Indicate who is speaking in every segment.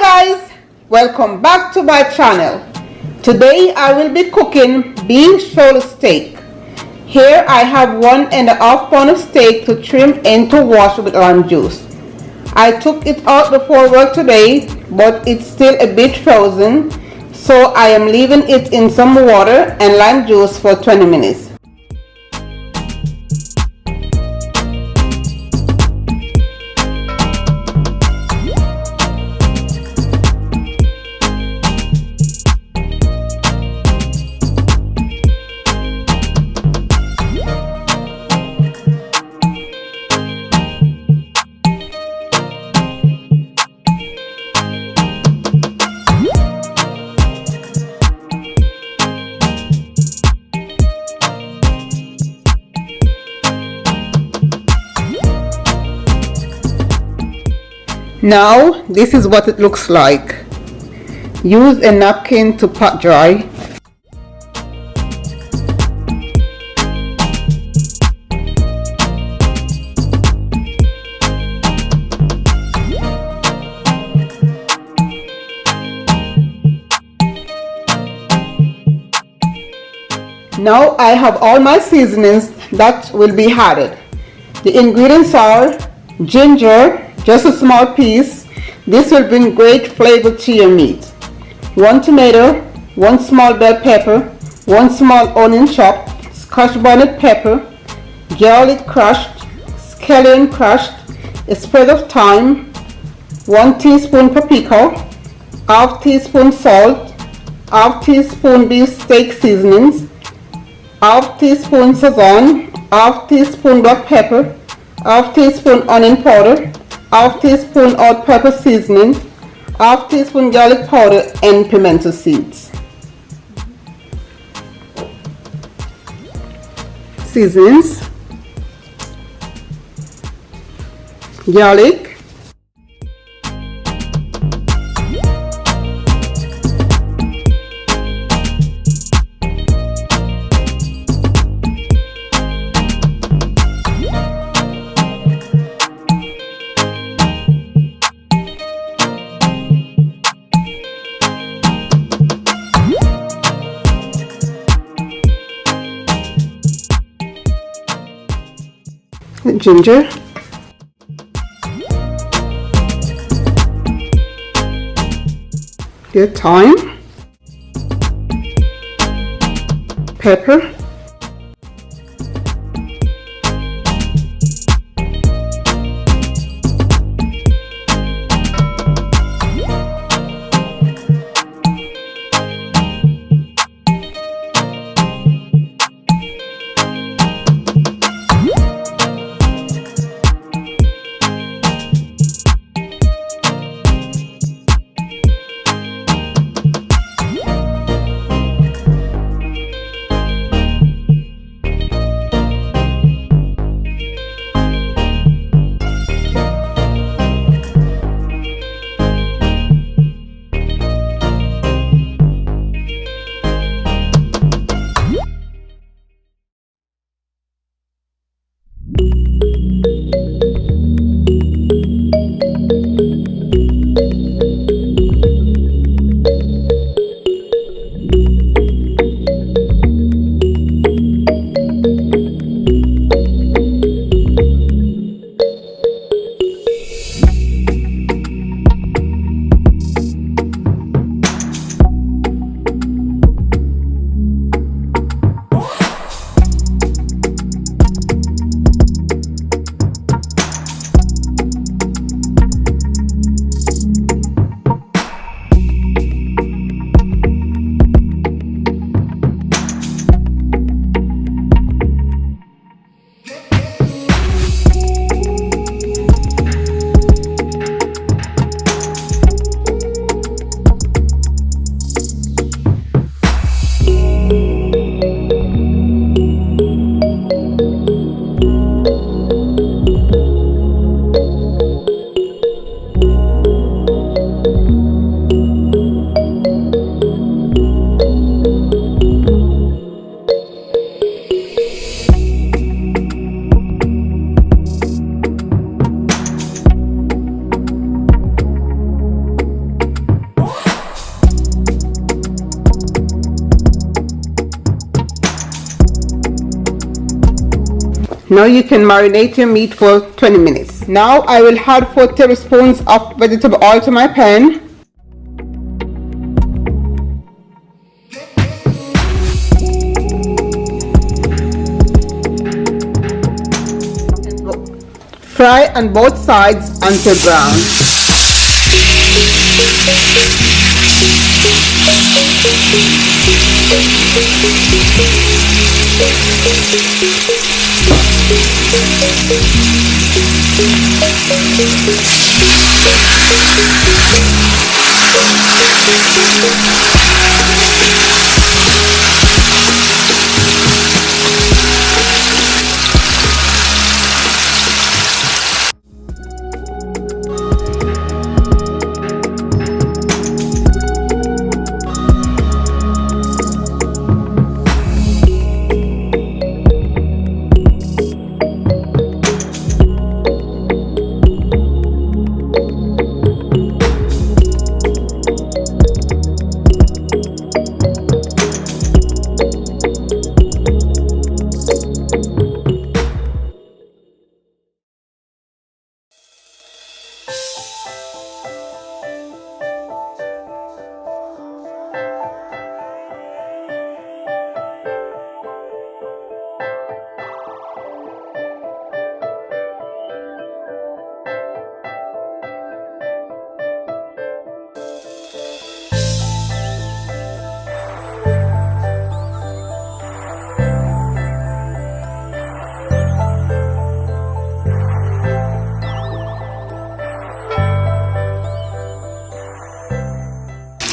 Speaker 1: guys, welcome back to my channel. Today I will be cooking beef shoulder steak. Here I have 1.5 pound of steak to trim and to wash with lime juice. I took it out before work today, but it's still a bit frozen, so I am leaving it in some water and lime juice for 20 minutes. Now this is what it looks like. Use a napkin to pat dry. Now I have all my seasonings that will be added. The ingredients are ginger, just a small piece. This will bring great flavor to your meat. 1 tomato, 1 small bell pepper, 1 small onion chopped, Scotch bonnet pepper, garlic crushed, scallion crushed, a sprig of thyme, 1 teaspoon paprika, half teaspoon salt, half teaspoon beef steak seasonings, half teaspoon sazon, half teaspoon black pepper, half teaspoon onion powder, half teaspoon all-purpose seasoning, half teaspoon garlic powder, and pimento seeds. Seasonings: garlic, ginger, the thyme, pepper, Now you can marinate your meat for 20 minutes. Now I will add 4 tablespoons of vegetable oil to my pan. Fry on both sides until brown.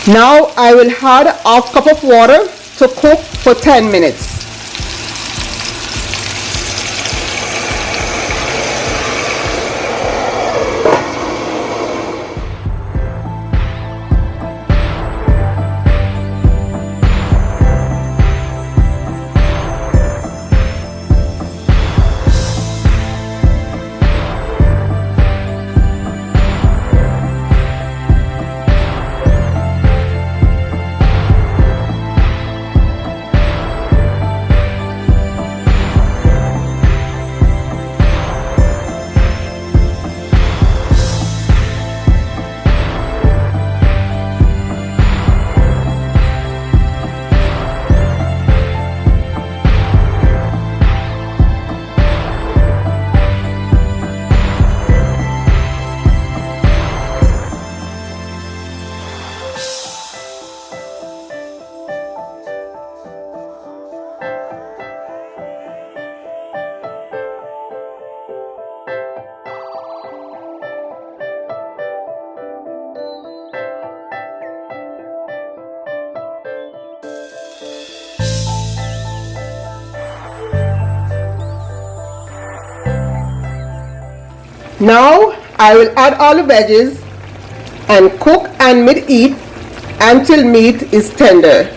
Speaker 1: Now I will add a half cup of water to cook for 10 minutes. Now I will add all the veggies and cook and mid-heat until meat is tender.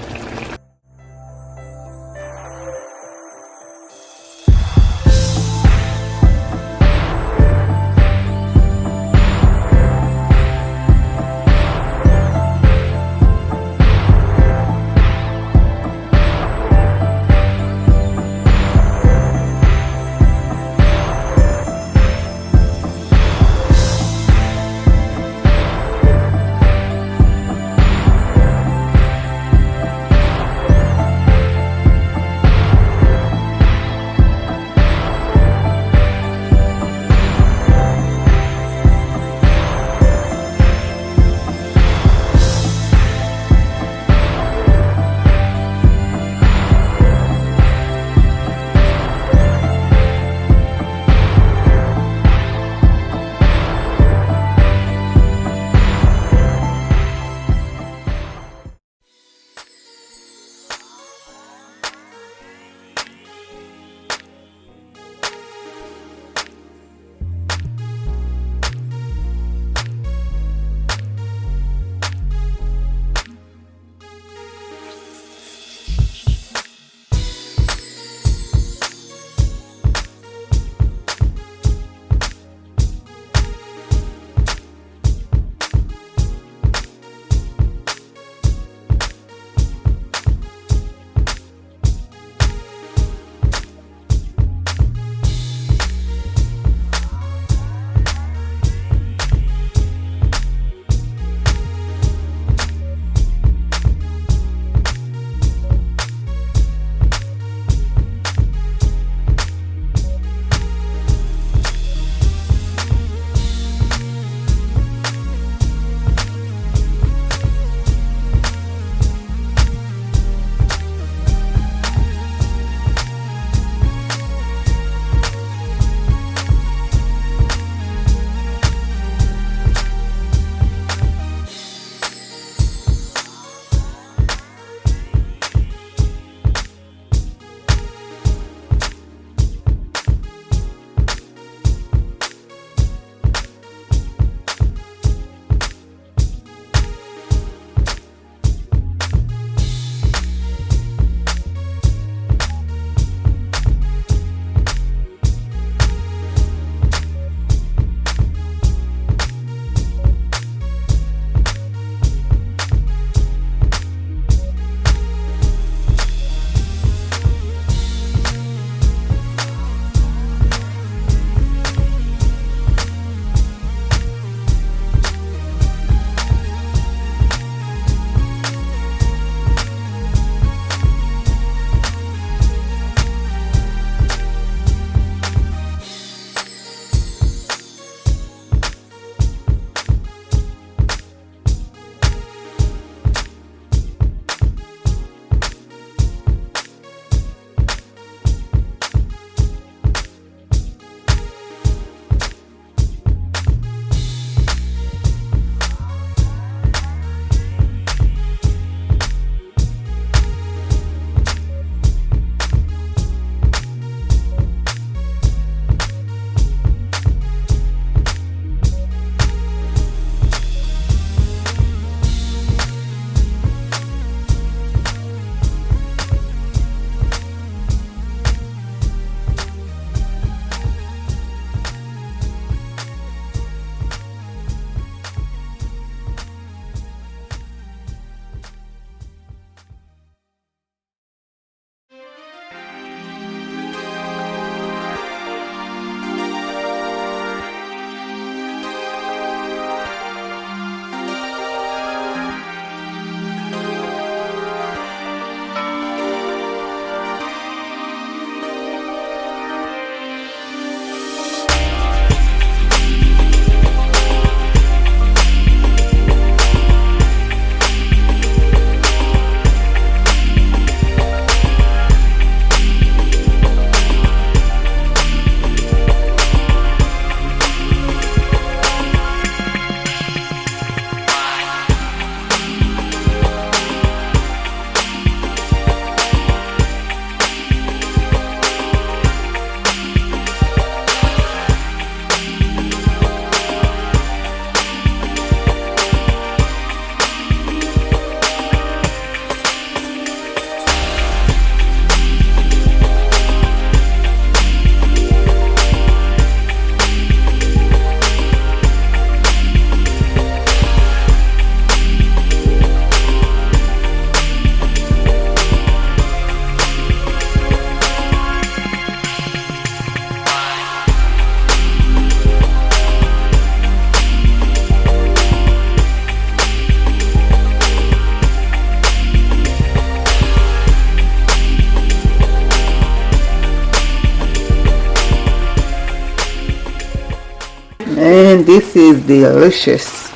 Speaker 1: and this is delicious.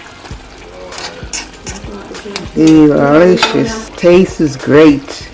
Speaker 1: Delicious. Taste is great.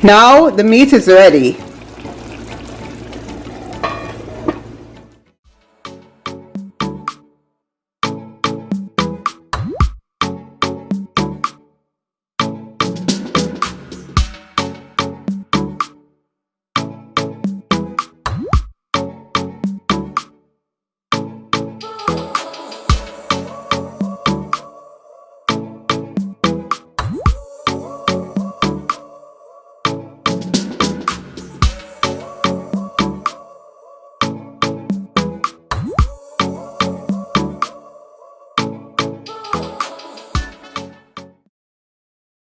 Speaker 1: Now the meat is ready.